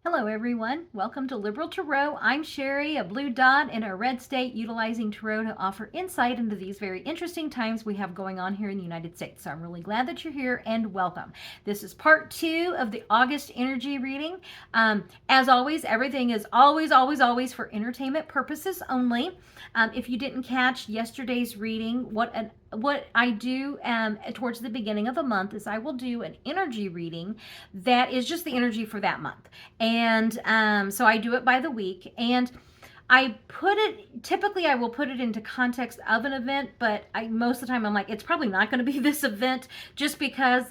Hello everyone, welcome to Liberal Tarot. I'm Sherry, a blue dot in a red state, utilizing Tarot to offer insight into these very interesting times we have going on here in the United States. So I'm really glad that you're here and welcome. This is part 2 of the August energy reading. As always, everything is always for entertainment purposes only. If you didn't catch yesterday's reading, what I do towards the beginning of the month is I will do an energy reading that is just the energy for that month. And so I do it by the week. And typically I will put it into context of an event, but most of the time I'm like, it's probably not going to be this event just because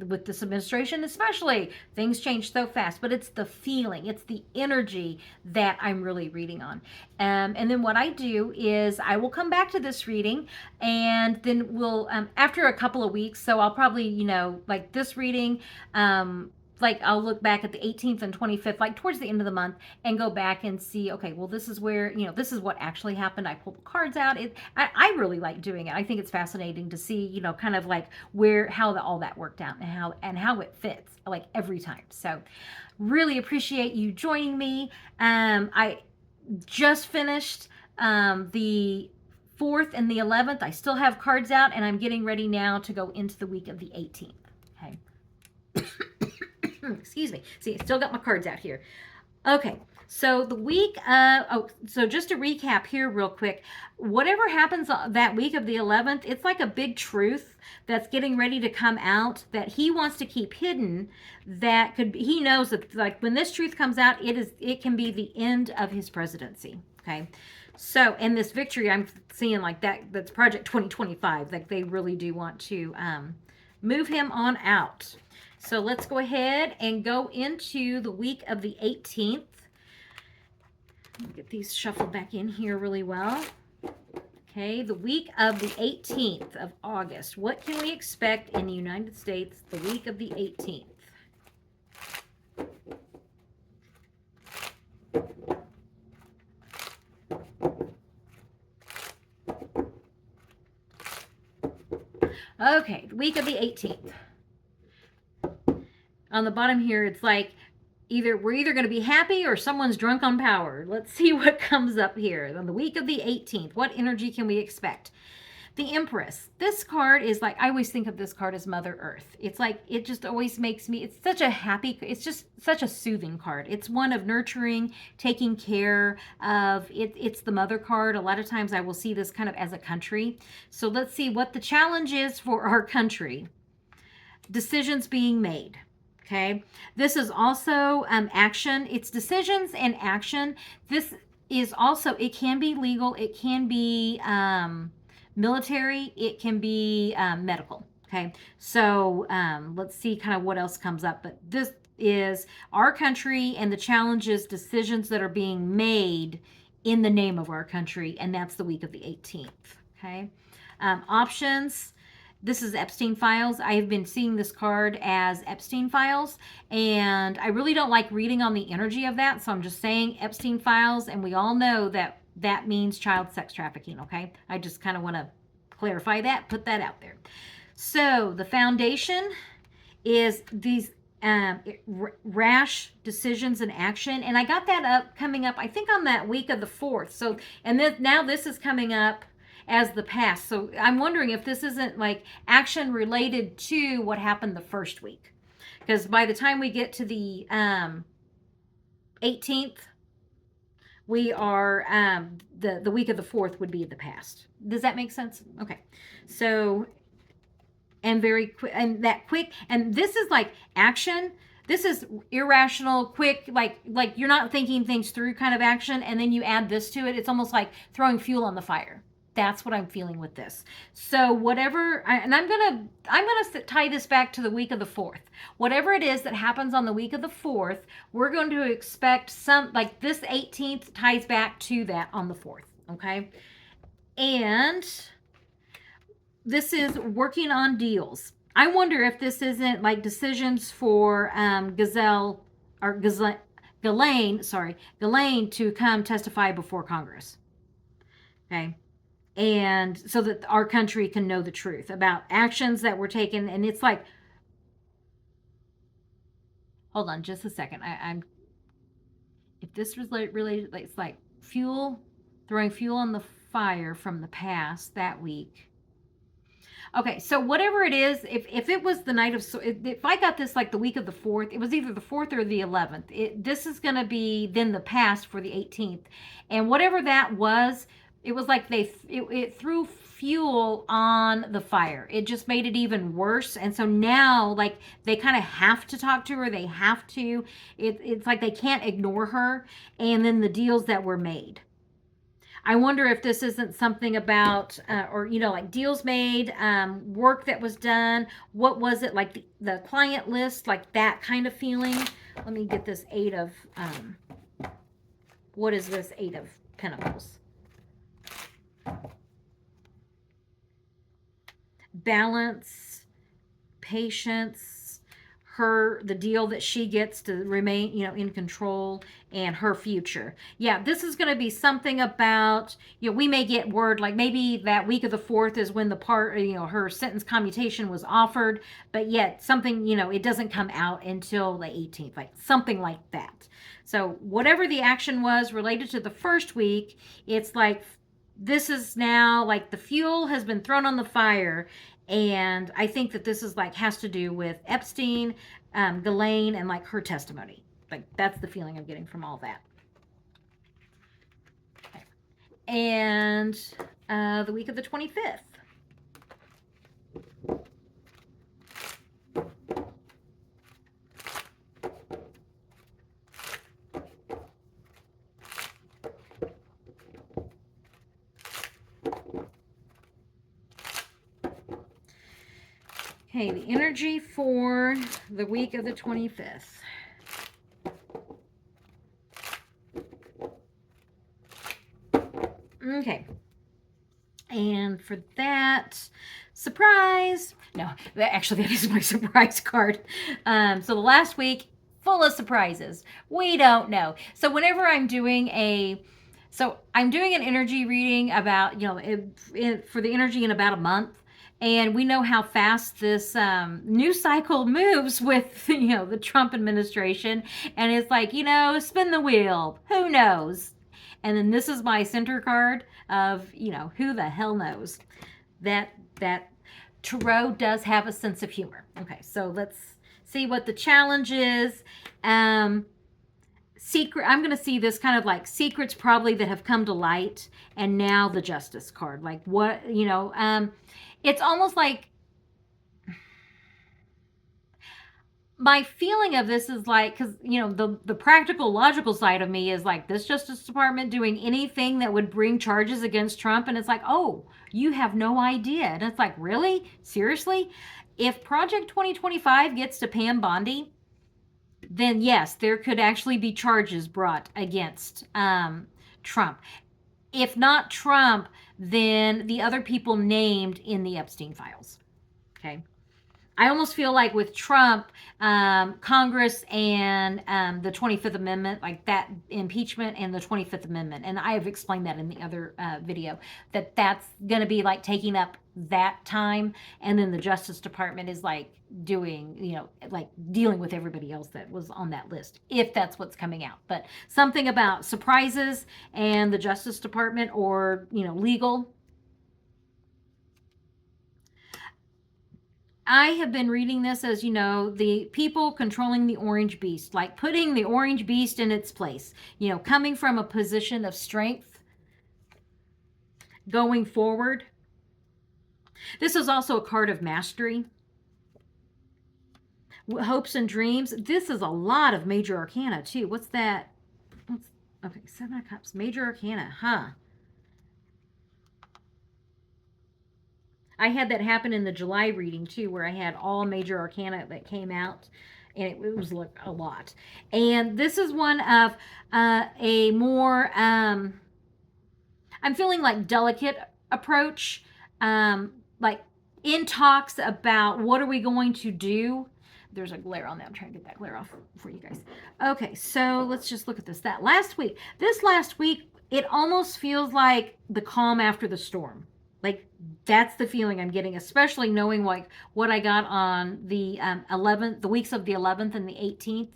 with this administration especially, things change so fast, but it's the feeling, it's the energy that I'm really reading on. And then what I do is I will come back to this reading and then we'll, after a couple of weeks, so I'll probably, like this reading, like I'll look back at the 18th and 25th, like towards the end of the month, and go back and see, okay, well, this is where, this is what actually happened. I pull the cards out. I really like doing it. I think it's fascinating to see, kind of like how all that worked out and how it fits, like every time. So really appreciate you joining me. I just finished the 4th and the 11th. I still have cards out, and I'm getting ready now to go into the week of the 18th. Okay. Excuse me. See, I still got my cards out here. Okay, so the week, so just to recap here real quick, whatever happens that week of the 11th, it's like a big truth that's getting ready to come out that he wants to keep hidden. He knows that, like, when this truth comes out, it can be the end of his presidency. Okay. So, and this victory, I'm seeing like that's Project 2025. Like, they really do want to move him on out. So let's go ahead and go into the week of the 18th. Let me get these shuffled back in here really well. Okay, the week of the 18th of August. What can we expect in the United States the week of the 18th? Okay, the week of the 18th. On the bottom here, it's like we're either going to be happy or someone's drunk on power. Let's see what comes up here. On the week of the 18th, what energy can we expect? The Empress. This card is like, I always think of this card as Mother Earth. It's like, it just always makes me, it's such a happy, it's just such a soothing card. It's one of nurturing, taking care of, it's the mother card. A lot of times I will see this kind of as a country. So let's see what the challenge is for our country. Decisions being made. Okay, this is also action. It's decisions and action. This is also, it can be legal, it can be military, it can be medical. Okay, so let's see kind of what else comes up. But this is our country and the challenges, decisions that are being made in the name of our country, and that's the week of the 18th. Okay, options. This is Epstein files. I have been seeing this card as Epstein files, and I really don't like reading on the energy of that, so I'm just saying Epstein files, and we all know that that means child sex trafficking, okay? I just kind of want to clarify that, put that out there. So the foundation is these rash decisions and action, and I got that coming up, I think, on that week of the 4th. So, and then now this is coming up as the past. So I'm wondering if this isn't like action related to what happened the first week. Because by the time we get to the 18th, we are, the week of the 4th would be the past. Does that make sense? Okay. So, and very quick, and that quick, and this is like action. This is irrational, quick, like you're not thinking things through kind of action, and then you add this to it. It's almost like throwing fuel on the fire. That's what I'm feeling with this. So whatever, and I'm gonna tie this back to the week of the 4th. Whatever it is that happens on the week of the 4th, we're going to expect some, like this 18th ties back to that on the 4th, okay? And this is working on deals. I wonder if this isn't like decisions for Ghislaine to come testify before Congress, okay? And so that our country can know the truth about actions that were taken. And it's like, hold on just a second. I'm if this was related, like, it's like fuel, throwing fuel on the fire from the past that week. Okay, so whatever it is, if it was the night of, if I got this like the week of the 4th, it was either the 4th or the 11th. This is going to be then the past for the 18th. And whatever that was, it was like it threw fuel on the fire. It just made it even worse. And so now, like, they kind of have to talk to her. They have to. It's like they can't ignore her. And then the deals that were made. I wonder if this isn't something about, or, like deals made, work that was done. What was it, like the client list, like that kind of feeling? Let me get this what is this 8 of Pentacles? Balance, patience, the deal that she gets to remain, in control, and her future. Yeah, this is going to be something about, we may get word, like maybe that week of the 4th is when the part, her sentence commutation was offered, but yet something, it doesn't come out until the 18th, like something like that. So whatever the action was related to the first week, it's like, this is now like the fuel has been thrown on the fire. And I think that this is like has to do with Epstein, Ghislaine, and like her testimony. Like that's the feeling I'm getting from all that. Okay. And the week of the 25th. Okay, the energy for the week of the 25th. Okay. And for that, surprise. No, actually, that is my surprise card. So the last week, full of surprises. We don't know. So whenever I'm doing I'm doing an energy reading about, for the energy in about a month. And we know how fast this news cycle moves with, the Trump administration. And it's like, spin the wheel. Who knows? And then this is my center card of, who the hell knows? That Tarot does have a sense of humor. Okay, so let's see what the challenge is. Secret, I'm going to see this kind of like secrets probably that have come to light, and now the Justice card. Like what, it's almost like my feeling of this is like, because, the practical, logical side of me is like this Justice Department doing anything that would bring charges against Trump. And it's like, oh, you have no idea. And it's like, really? Seriously? If Project 2025 gets to Pam Bondi, then yes, there could actually be charges brought against Trump. If not Trump, then the other people named in the Epstein files. Okay. I almost feel like with Trump, Congress and the 25th Amendment, like that impeachment and the 25th Amendment, and I have explained that in the other video, that's going to be like taking up that time, and then the Justice Department is like doing, like dealing with everybody else that was on that list, if that's what's coming out. But something about surprises and the Justice Department, or, legal. I have been reading this as, the people controlling the orange beast, like putting the orange beast in its place, coming from a position of strength, going forward. This is also a card of mastery. Hopes and dreams. This is a lot of major arcana too. What's that? Okay, 7 of Cups, major arcana, huh? I had that happen in the July reading too, where I had all major arcana that came out, and it was like a lot. And this is one of a more, I'm feeling like delicate approach, like in talks about what are we going to do. There's a glare on that. I'm trying to get that glare off for you guys. Okay, so let's just look at this. This last week, it almost feels like the calm after the storm. Like, that's the feeling I'm getting, especially knowing like what I got on the 11th, the weeks of the 11th and the 18th.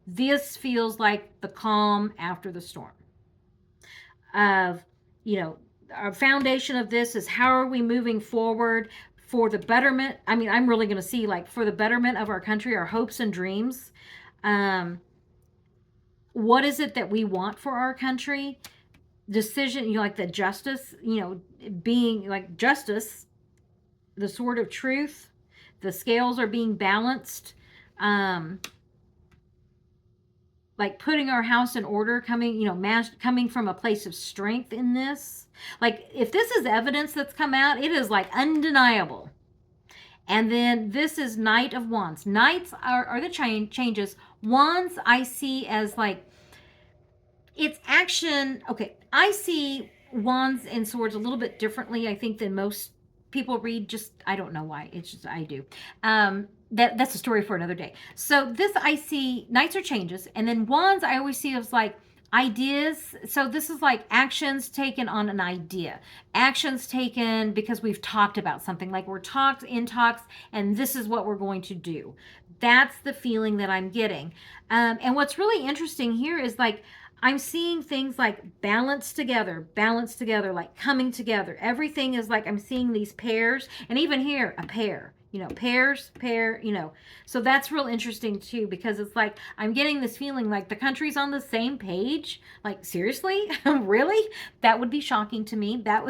This feels like the calm after the storm. Of, you know, our foundation of this is how are we moving forward for the betterment. I mean, I'm really going to see like for the betterment of our country, our hopes and dreams. Um, what is it that we want for our country? Decision, you know, like the justice, you know, being like justice, the sword of truth, the scales are being balanced. Um, like putting our house in order, coming, you know, coming from a place of strength in this. Like, if this is evidence that's come out, it is like undeniable. And then this is Knight of Wands. Knights are the changes. Wands I see as like, it's action. Okay, I see Wands and Swords a little bit differently, I think, than most people read. Just, I don't know why. It's just, I do. That's a story for another day. So this, I see Knights are changes, and then Wands I always see as like ideas. So this is like actions taken on an idea, actions taken because we've talked about something, like we're talked in talks and this is what we're going to do. That's the feeling that I'm getting. And what's really interesting here is like I'm seeing things like balance together, like coming together. Everything is like I'm seeing these pairs, and even here, a pair, you know, pairs, pair, you know. So that's real interesting too, because it's like I'm getting this feeling like the country's on the same page. Like, seriously? Really? That would be shocking to me. That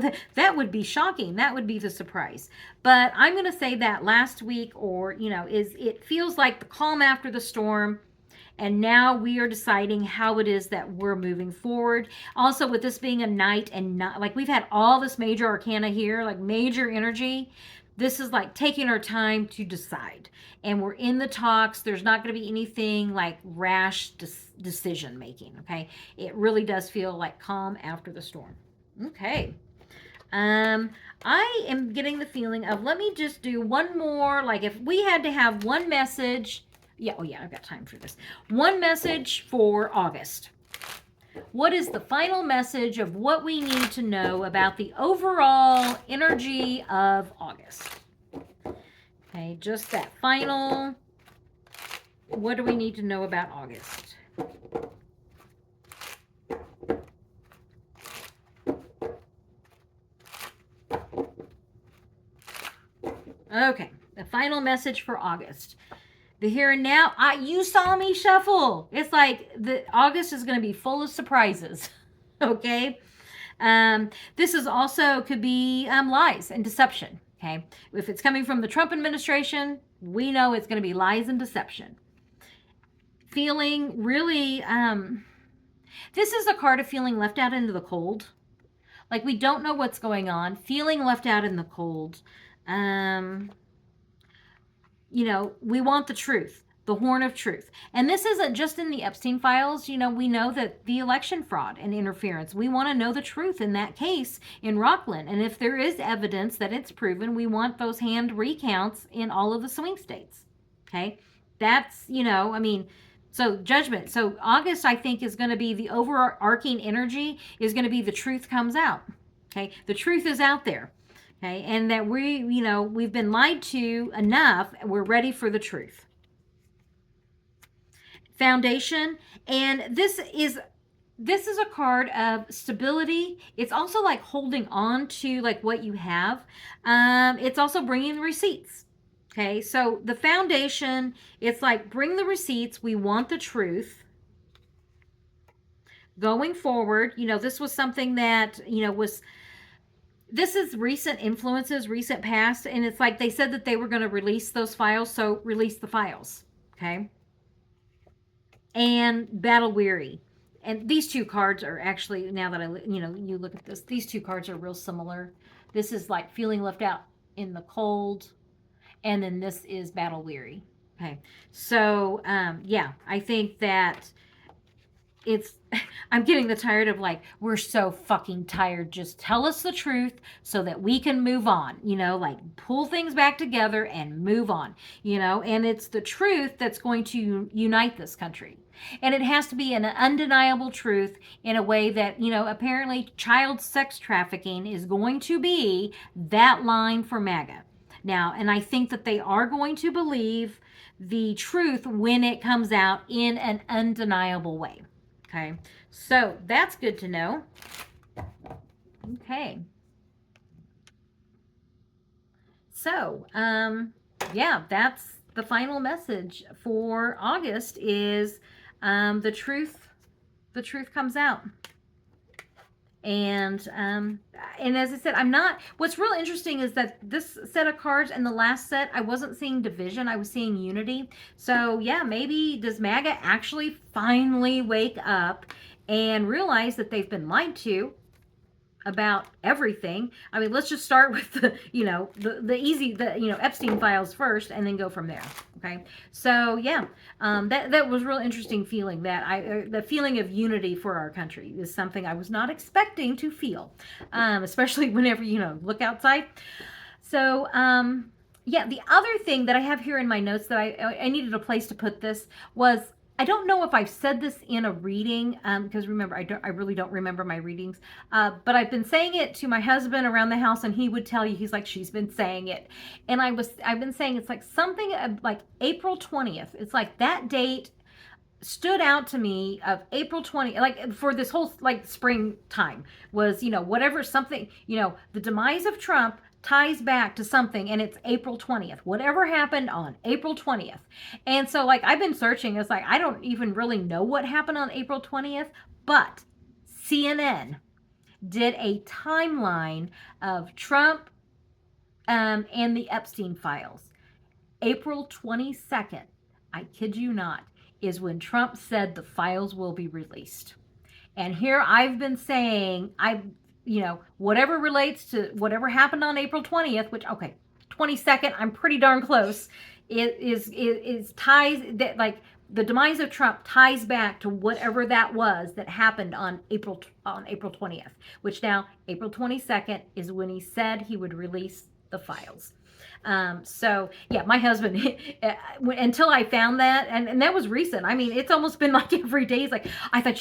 would be shocking. That would be the surprise. But I'm going to say that last week, or, you know, is it feels like the calm after the storm. And now we are deciding how it is that we're moving forward. Also, with this being a night and not like we've had all this major arcana here, like major energy. This is like taking our time to decide. And we're in the talks. There's not going to be anything like rash decision making. Okay. It really does feel like calm after the storm. Okay. I am getting the feeling of, let me just do one more. Like, if we had to have one message. Yeah, oh yeah, I've got time for this. One message for August. What is the final message of what we need to know about the overall energy of August? Okay, just that final. What do we need to know about August? Okay, the final message for August. The here and now. You saw me shuffle. It's like the August is going to be full of surprises. Okay. This is also could be lies and deception. Okay. If it's coming from the Trump administration, we know it's going to be lies and deception. Feeling really, this is a card of feeling left out into the cold. Like we don't know what's going on. Feeling left out in the cold. You know, we want the truth, the horn of truth. And this isn't just in the Epstein files. You know, we know that the election fraud and interference, we want to know the truth in that case in Rockland. And if there is evidence that it's proven, we want those hand recounts in all of the swing states. Okay. That's, you know, I mean, so judgment. So August, I think, is going to be the overarching energy is going to be the truth comes out. Okay. The truth is out there. Okay, and that you know, we've been lied to enough, and we're ready for the truth. Foundation, and this is a card of stability. It's also like holding on to like what you have. It's also bringing the receipts. Okay, so the foundation, it's like bring the receipts. We want the truth. Going forward, you know, this was something that, you know, this is recent influences, recent past, and it's like they said that they were going to release those files, so release the files, okay? And battle weary. And these two cards are actually, now that you look at this, these two cards are real similar. This is like feeling left out in the cold, and then this is battle weary, okay? So, yeah, I think that it's I'm getting the tired of like, we're so fucking tired. Just tell us the truth so that we can move on, like pull things back together and move on, and it's the truth that's going to unite this country. And it has to be an undeniable truth in a way that, apparently child sex trafficking is going to be that line for MAGA. Now, and I think that they are going to believe the truth when it comes out in an undeniable way. Okay, so that's good to know. Okay. So, yeah, that's the final message for August is the truth comes out. And as I said, what's real interesting is that this set of cards and the last set, I wasn't seeing division, I was seeing unity. So yeah, maybe does MAGA actually finally wake up and realize that they've been lied to about everything? I mean, let's just start with the Epstein files first and then go from there. Okay, so yeah, that was real interesting feeling that the feeling of unity for our country is something I was not expecting to feel, especially whenever look outside. So yeah, the other thing that I have here in my notes that I needed a place to put this was, I don't know if I've said this in a reading, because remember, I really don't remember my readings, but I've been saying it to my husband around the house, and he would tell you, he's like, she's been saying it. And I've been saying it's like something like April 20th. It's like that date stood out to me, of April 20th, like for this whole like springtime was, whatever, something, the demise of Trump ties back to something, and it's April 20th. Whatever happened on April 20th. And so like I've been searching, it's like I don't even really know what happened on April 20th, but CNN did a timeline of Trump and the Epstein files. April 22nd, I kid you not, is when Trump said the files will be released. And here I've been saying, whatever relates to whatever happened on April 20th, which, okay, 22nd, I'm pretty darn close, is ties that, like, the demise of Trump ties back to whatever that was that happened on April 20th, which now April 22nd is when he said he would release the files. So yeah, my husband, until I found that, and that was recent. I mean, it's almost been like every day. It's like, I thought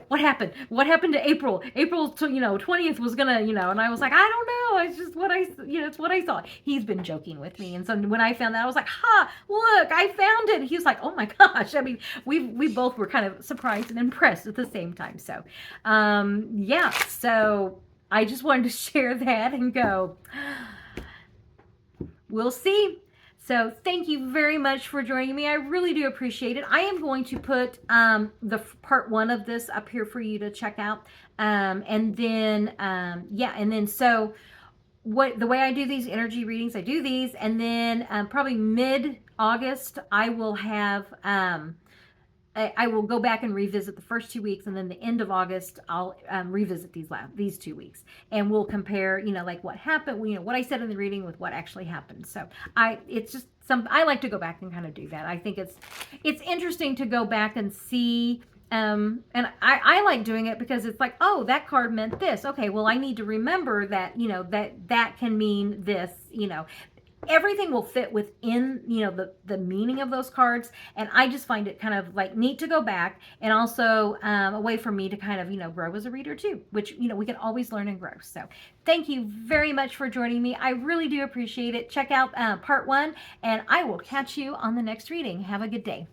what happened? What happened to April? April, 20th was gonna, and I was like, I don't know. It's just it's what I saw. He's been joking with me. And so when I found that, I was like, look, I found it. He was like, oh my gosh. I mean, we both were kind of surprised and impressed at the same time. So, yeah, so I just wanted to share that and go, we'll see. So thank you very much for joining me. I really do appreciate it. I am going to put the part 1 of this up here for you to check out. And then so the way I do these energy readings, I do these, and then probably mid-August, I will have I will go back and revisit the first 2 weeks, and then the end of August, I'll revisit these 2 weeks, and we'll compare, like what happened, what I said in the reading with what actually happened. So it's just I like to go back and kind of do that. I think it's interesting to go back and see, and I like doing it because it's like, oh, that card meant this. Okay, well, I need to remember that, that can mean this, everything will fit within, the meaning of those cards. And I just find it kind of like neat to go back, and also a way for me to kind of, grow as a reader too, which, we can always learn and grow. So thank you very much for joining me. I really do appreciate it. Check out part 1, and I will catch you on the next reading. Have a good day.